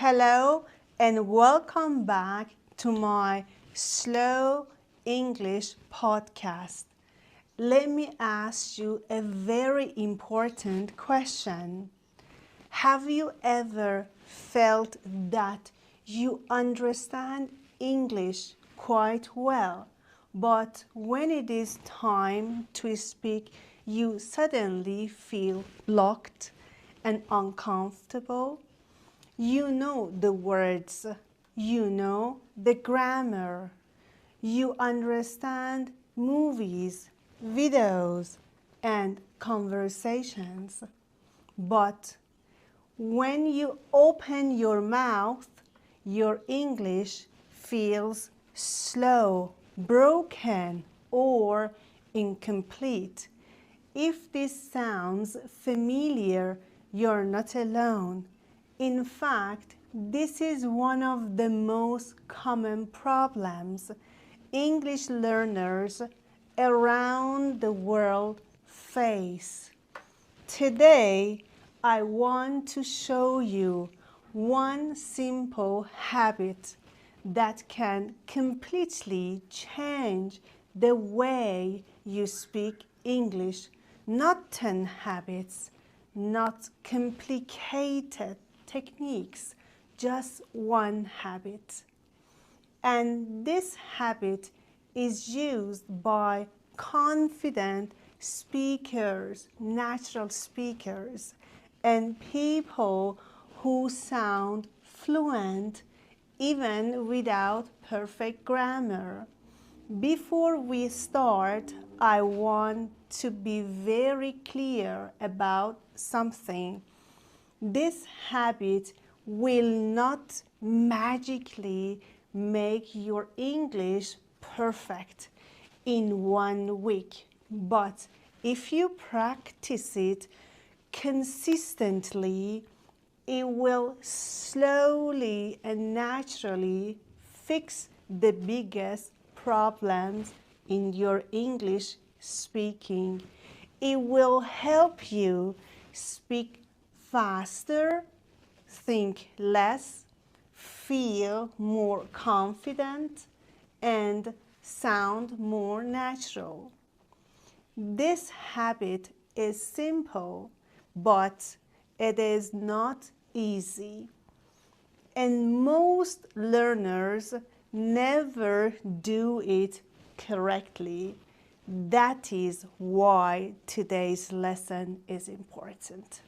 Hello and welcome back to my Slow English podcast. Let me ask you a very important question. Have you ever felt that you understand English quite well, but when it is time to speak, you suddenly feel blocked and uncomfortable? You know the words, you know the grammar, you understand movies, videos, and conversations. But when you open your mouth, your English feels slow, broken, or incomplete. If this sounds familiar, you're not alone. In fact, this is one of the most common problems English learners around the world face. Today, I want to show you one simple habit that can completely change the way you speak English. Not 10 habits, not complicated techniques, just one habit. And this habit is used by confident speakers, natural speakers, and people who sound fluent even without perfect grammar. Before we start, I want to be very clear about something. This habit will not magically make your English perfect in 1 week, but if you practice it consistently, it will slowly and naturally fix the biggest problems in your English speaking. It will help you speak faster, think less, feel more confident, and sound more natural. This habit is simple, but it is not easy. And most learners never do it correctly. That is why today's lesson is important.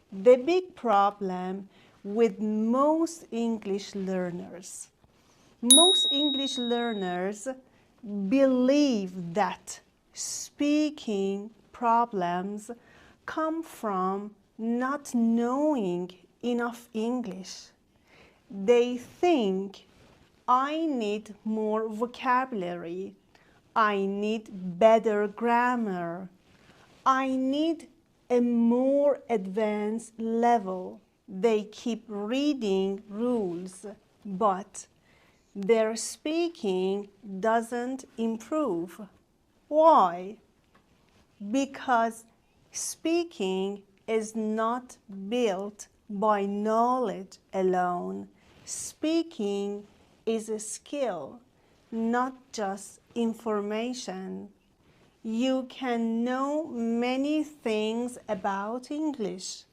The big problem with most English learners believe that speaking problems come from not knowing enough English. They think, I need more vocabulary, I need better grammar, I need a more advanced level. They keep reading rules, but their speaking doesn't improve. Why? Because speaking is not built by knowledge alone. Speaking is a skill, not just information. You can know many things about English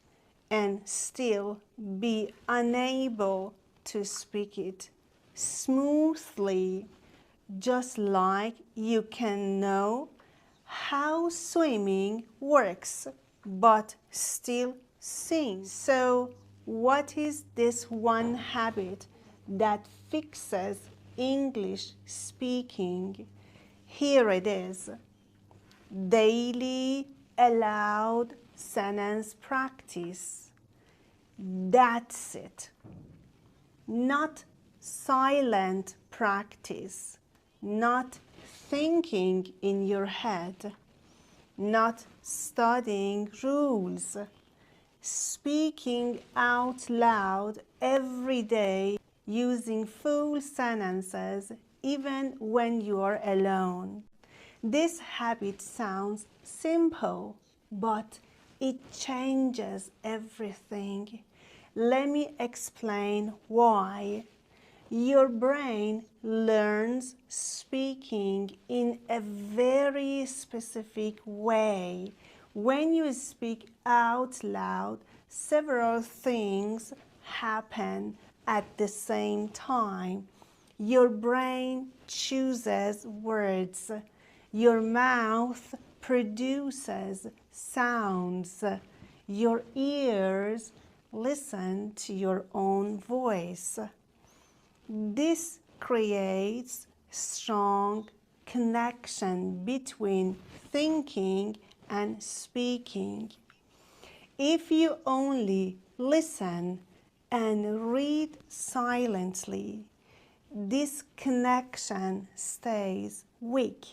and still be unable to speak it smoothly, just like you can know how swimming works but still sing. So, what is this one habit that fixes English speaking? Here it is. Daily aloud sentence practice. That's it. Not silent practice, not thinking in your head, not studying rules. Speaking out loud every day using full sentences even when you are alone. This habit sounds simple, but it changes everything. Let me explain why. Your brain learns speaking in a very specific way. When you speak out loud, several things happen at the same time. Your brain chooses words. Your mouth produces sounds. Your ears listen to your own voice. This creates strong connection between thinking and speaking. If you only listen and read silently, this connection stays weak.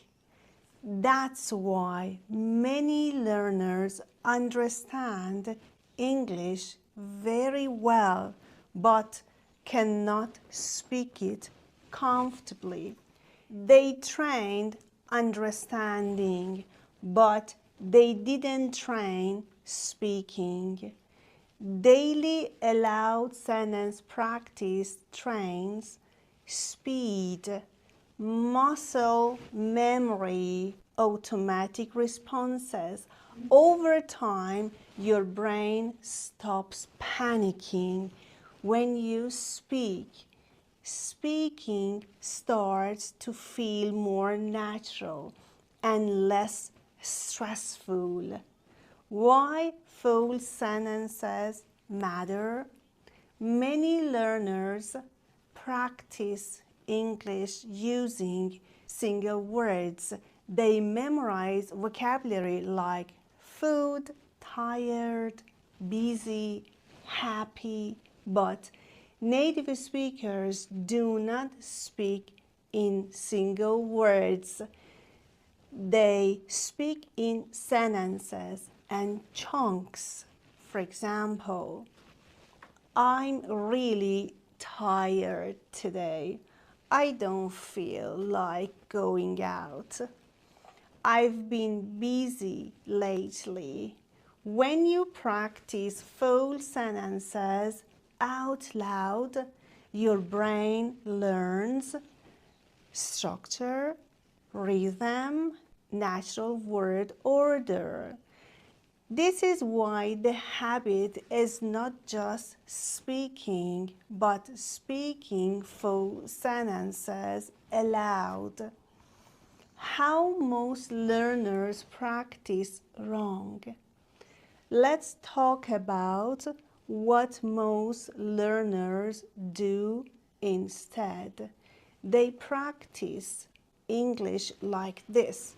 That's why many learners understand English very well, but cannot speak it comfortably. They trained understanding, but they didn't train speaking. Daily aloud sentence practice trains speed, muscle memory, automatic responses. Over time, your brain stops panicking. When you speak, speaking starts to feel more natural and less stressful. Why full sentences matter? Many learners practice English using single words. They memorize vocabulary like food, tired, busy, happy, but native speakers do not speak in single words. They speak in sentences and chunks. For example, I'm really tired today. I don't feel like going out. I've been busy lately. When you practice full sentences out loud, your brain learns structure, rhythm, natural word order. This is why the habit is not just speaking, but speaking full sentences aloud. How most learners practice wrong. Let's talk about what most learners do instead. They practice English like this.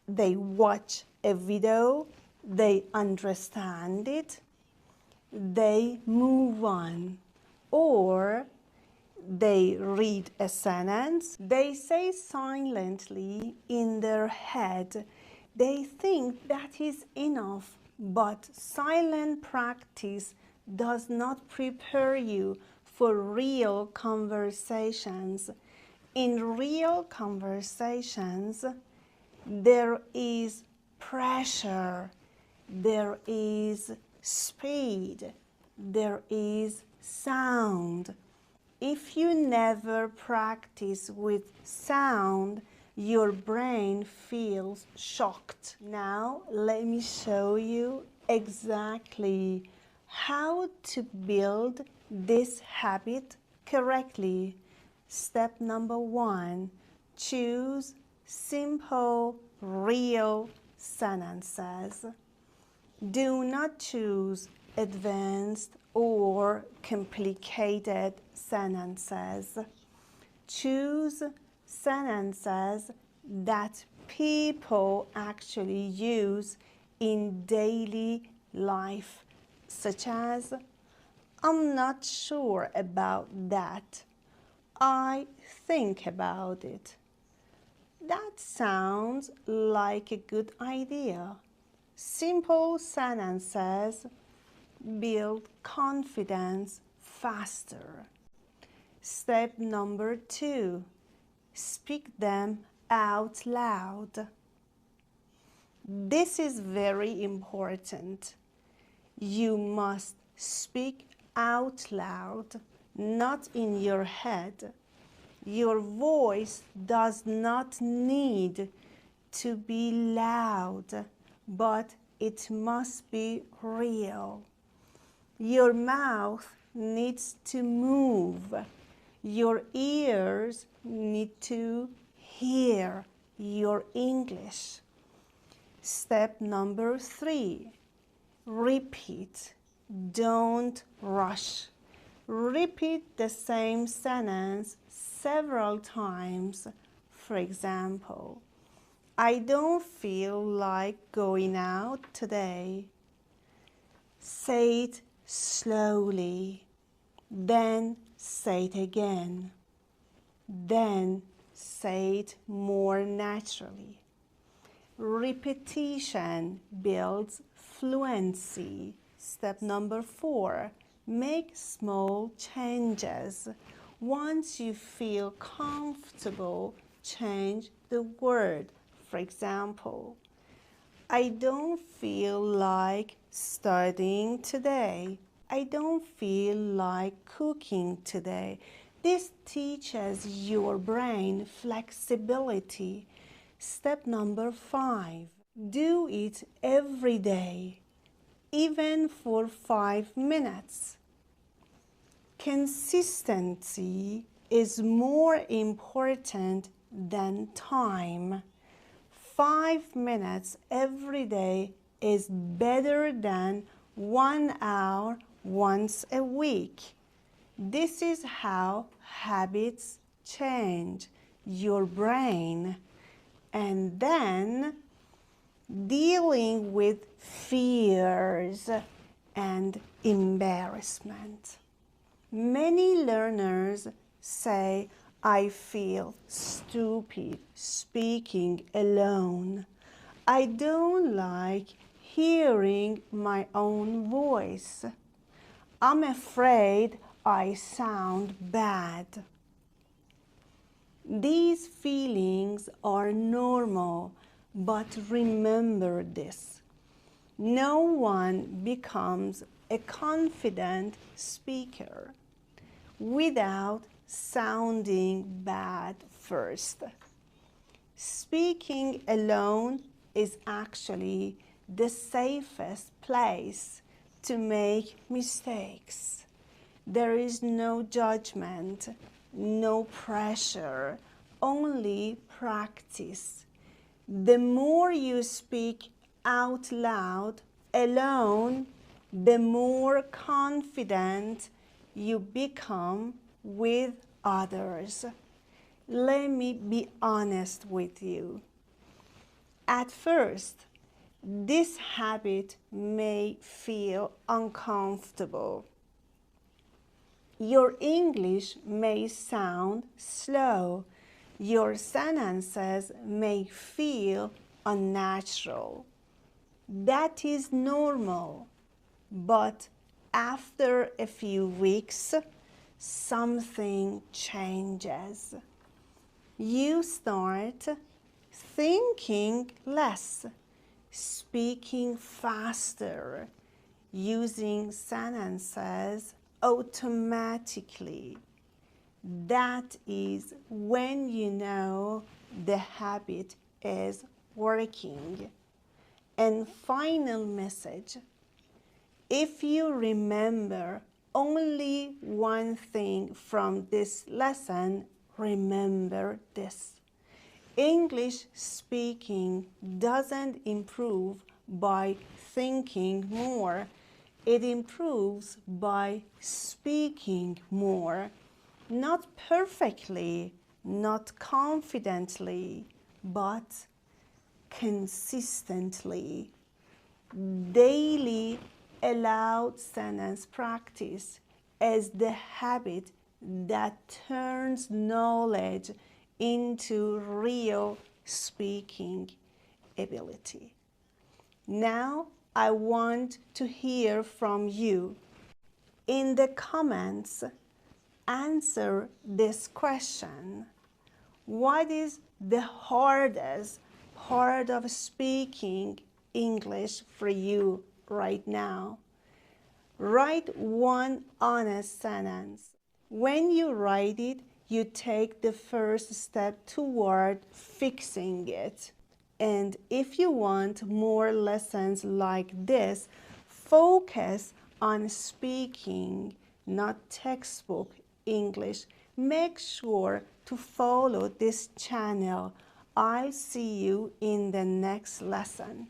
They watch a video, they understand it, they move on, or they read a sentence, they say silently in their head. They think that is enough, but silent practice does not prepare you for real conversations. In real conversations, there is pressure, there is speed, there is sound. If you never practice with sound, your brain feels shocked. Now, let me show you exactly how to build this habit correctly. Step number 1, choose simple, real sentences. Do not choose advanced or complicated sentences. Choose sentences that people actually use in daily life, such as, I'm not sure about that. I think about it. That sounds like a good idea. Simple sentences build confidence faster. Step number 2, speak them out loud. This is very important. You must speak out loud, not in your head. Your voice does not need to be loud, but it must be real. Your mouth needs to move. Your ears need to hear your English. Step number 3, repeat. Don't rush. Repeat the same sentence several times. For example, I don't feel like going out today. Say it slowly, then say it again, then say it more naturally. Repetition builds fluency. Step number 4, make small changes. Once you feel comfortable, change the word. For example, I don't feel like studying today. I don't feel like cooking today. This teaches your brain flexibility. Step number 5, do it every day, even for 5 minutes. Consistency is more important than time. 5 minutes every day is better than 1 hour once a week. This is how habits change your brain. And then dealing with fears and embarrassment. Many learners say, I feel stupid speaking alone. I don't like hearing my own voice. I'm afraid I sound bad. These feelings are normal, but remember this. No one becomes a confident speaker without sounding bad first. Speaking alone is actually the safest place to make mistakes. There is no judgment, no pressure, only practice. The more you speak out loud alone, the more confident you become with others. Let me be honest with you. At first, this habit may feel uncomfortable. Your English may sound slow. Your sentences may feel unnatural. That is normal. But after a few weeks, something changes. You start thinking less, speaking faster, using sentences automatically. That is when you know the habit is working. And final message, if you remember only one thing from this lesson, remember this. English speaking doesn't improve by thinking more. It improves by speaking more. Not perfectly, not confidently, but consistently. Daily allowed sentence practice is the habit that turns knowledge into real speaking ability. Now I want to hear from you. In the comments, answer this question. What is the hardest part of speaking English for you right now? Write one honest sentence. When you write it, you take the first step toward fixing it. And if you want more lessons like this, focus on speaking, not textbook English. Make sure to follow this channel. I'll see you in the next lesson.